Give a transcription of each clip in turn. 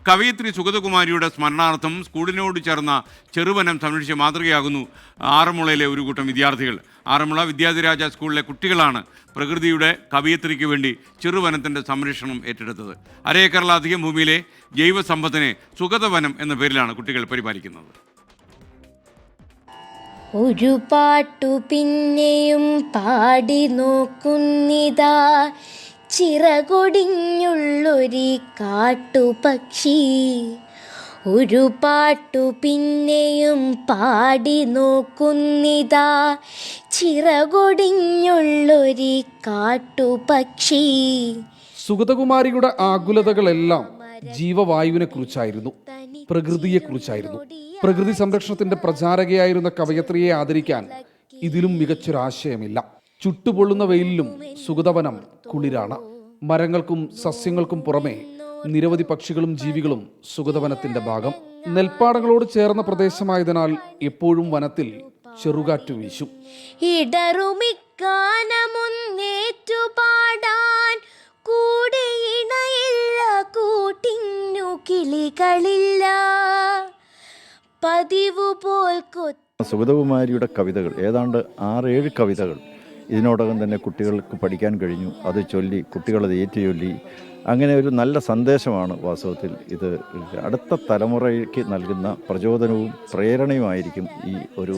കവയിത്രി സുഗതകുമാരിയുടെ സ്മരണാർത്ഥം സ്കൂളിനോട് ചേർന്ന ചെറുവനം സംരക്ഷിച്ച മാതൃകയാകുന്നു ആറന്മുളയിലെ ഒരു കൂട്ടം വിദ്യാർത്ഥികൾ. ആറന്മുള വിദ്യാധിരാജ സ്കൂളിലെ കുട്ടികളാണ് പ്രകൃതിയുടെ കവയിത്രിക്ക് വേണ്ടി ചെറുവനത്തിൻ്റെ സംരക്ഷണം ഏറ്റെടുത്തത്. അരേക്കറിലധികം ഭൂമിയിലെ ജൈവസമ്പത്തിനെ സുഗതവനം എന്ന പേരിലാണ് കുട്ടികൾ പരിപാലിക്കുന്നത്. ഒരു പാട്ടു പിന്നെയും പാടി നോക്കുന്നിതാ, ചിറകൊടിഞ്ഞുള്ളൊരു കാട്ടുപക്ഷി. ഒരു പാട്ടു പിന്നെയും പാടി നോക്കുന്നിതാ, ചിറകൊടിഞ്ഞുള്ളൊരു കാട്ടുപക്ഷി. സുഗതകുമാരിയുടെ ആകുലതകളെല്ലാം ജീവവായുവിനെ കുറിച്ചായിരുന്നു, പ്രകൃതിയെക്കുറിച്ചായിരുന്നു. പ്രകൃതി സംരക്ഷണത്തിന്റെ പ്രചാരകയായിരുന്ന കവയത്രിയെ ആദരിക്കാൻ ഇതിലും മികച്ചൊരാശയമില്ല. ചുട്ടുപൊള്ളുന്ന വെയിലിലും സുഗതവനം കുളിരാണ്. മരങ്ങൾക്കും സസ്യങ്ങൾക്കും പുറമെ നിരവധി പക്ഷികളും ജീവികളും സുഗതവനത്തിന്റെ ഭാഗം. നെൽപ്പാടങ്ങളോട് ചേർന്ന പ്രദേശമായതിനാൽ എപ്പോഴും വനത്തിൽ ചെറുകാറ്റു വീശും. ഇടറുമിക്കാനമൊന്നേറ്റുപാടാൻ കൂടെ ഇണയില്ല, കൂട്ടിന്നു കിളികളില്ല, പതിവ് പോൽ സുഗതകുമാരിയുടെ കവിതകൾ ഏതാണ്ട് 6-7 കവിതകൾ ഇതിനോടകം തന്നെ കുട്ടികൾക്ക് പഠിക്കാൻ കഴിഞ്ഞു. അത് ചൊല്ലി കുട്ടികളത് ഏറ്റുചൊല്ലി. അങ്ങനെ ഒരു നല്ല സന്ദേശമാണ് വാസ്തവത്തിൽ ഇത്. അടുത്ത തലമുറയ്ക്ക് നൽകുന്ന പ്രചോദനവും പ്രേരണയുമായിരിക്കും ഈ ഒരു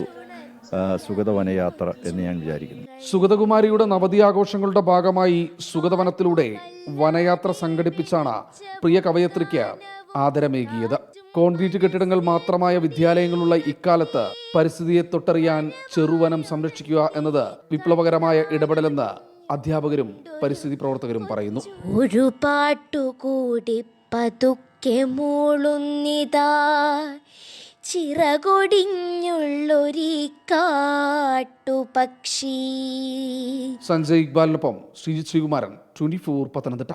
സുഗതവനയാത്ര എന്ന് ഞാൻ വിചാരിക്കുന്നു. സുഗതകുമാരിയുടെ നവതിയാഘോഷങ്ങളുടെ ഭാഗമായി സുഗതവനത്തിലൂടെ വനയാത്ര സംഘടിപ്പിച്ചാണ് പ്രിയ കവയത്രിക്ക് ആദരമേകിയത്. കോൺക്രീറ്റ് കെട്ടിടങ്ങൾ മാത്രമായ വിദ്യാലയങ്ങളുള്ള ഇക്കാലത്ത് പരിസ്ഥിതിയെ തൊട്ടറിയാൻ ചെറുവനം സംരക്ഷിക്കുക എന്നത് വിപ്ലവകരമായ ഇടപെടലെന്ന് അധ്യാപകരും പരിസ്ഥിതി പ്രവർത്തകരും പറയുന്നു. ഒരു പാട്ടുകൂടി പതുക്കെ മൂളുന്നിതാ, ചിറകൊടിഞ്ഞുള്ളൊരു കാട്ടുപക്ഷി. സഞ്ജയ് ഇക്ബാലിനൊപ്പം ശ്രീജിത് ശ്രീകുമാരൻ, 24 പത്തനംതിട്ട.